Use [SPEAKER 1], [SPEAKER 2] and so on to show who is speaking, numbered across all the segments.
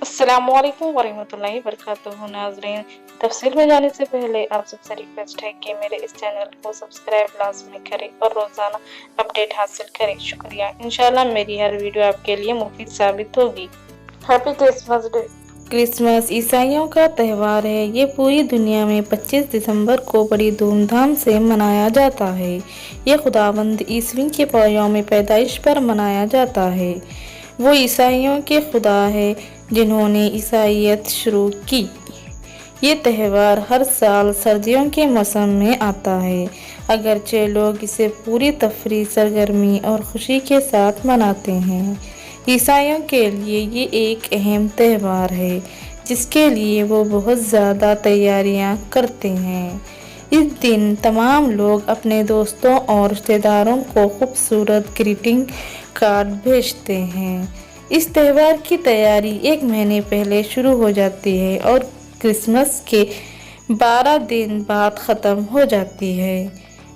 [SPEAKER 1] अस्सलामुअलैकुम वरहमतुल्लाहि वबरकातुहू। नाज़रीन, तफसील में जाने से पहले आप सबसे रिक्वेस्ट है कि मेरे इस चैनल को सब्सक्राइब लाजमी करें और रोज़ाना अपडेट हासिल करें। शुक्रिया। इंशाल्लाह मेरी हर वीडियो आपके लिए मुफीद साबित होगी। Happy Christmas day. क्रिसमस ईसाइयों का त्यौहार है। ये पूरी दुनिया में 25 दिसंबर को बड़ी धूमधाम से मनाया जाता है। ये खुदावंद ईसवी के यौम पैदाइश पर मनाया जाता है। वो ईसाइयों के खुदा है जिन्होंने ईसाइयत शुरू की। ये त्यौहार हर साल सर्दियों के मौसम में आता है, अगरचे लोग इसे पूरी तफरीह, सरगर्मी और खुशी के साथ मनाते हैं। ईसाइयों के लिए ये एक अहम त्यौहार है जिसके लिए वो बहुत ज़्यादा तैयारियां करते हैं। इस दिन तमाम लोग अपने दोस्तों और रिश्तेदारों को खूबसूरत ग्रीटिंग कार्ड भेजते हैं। इस त्यौहार की तैयारी एक महीने पहले शुरू हो जाती है और क्रिसमस के 12 दिन बाद ख़त्म हो जाती है।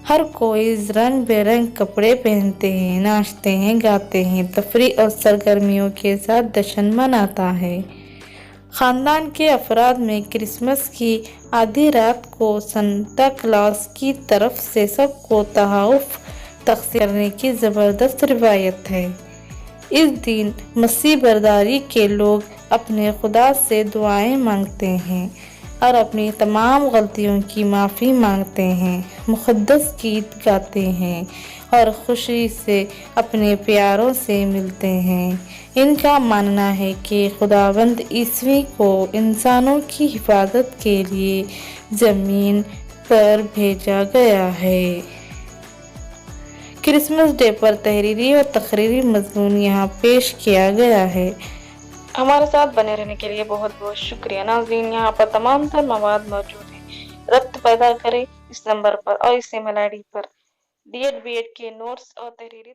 [SPEAKER 1] हर कोई रंग बिरंग कपड़े पहनते हैं, नाचते हैं, गाते हैं, तफरीह और सरगर्मियों के साथ जश्न मनाता है। ख़ानदान के अफराद में क्रिसमस की आधी रात को सांता क्लॉस की तरफ से सबको तोहफ़े तक़सीम करने की ज़बरदस्त रिवायत है। इस दिन मसीह बरदारी के लोग अपने खुदा से दुआएं मांगते हैं और अपनी तमाम गलतियों की माफ़ी मांगते हैं, मुक़द्दस गीत गाते हैं और खुशी से अपने प्यारों से मिलते हैं। इनका मानना है कि खुदावंद ईसवी को इंसानों की हिफाजत के लिए ज़मीन पर भेजा गया है। क्रिसमस डे पर तहरीरी और तकरीरी मज़मून यहाँ पेश किया गया है। हमारे साथ बने रहने के लिए बहुत बहुत शुक्रिया। नाज़रीन, यहाँ पर तमाम तर मवाद मौजूद हैं। रब्त पैदा करें इस नंबर पर और इस ईमेल ID पर। DED BED के नोट्स और तहरीरी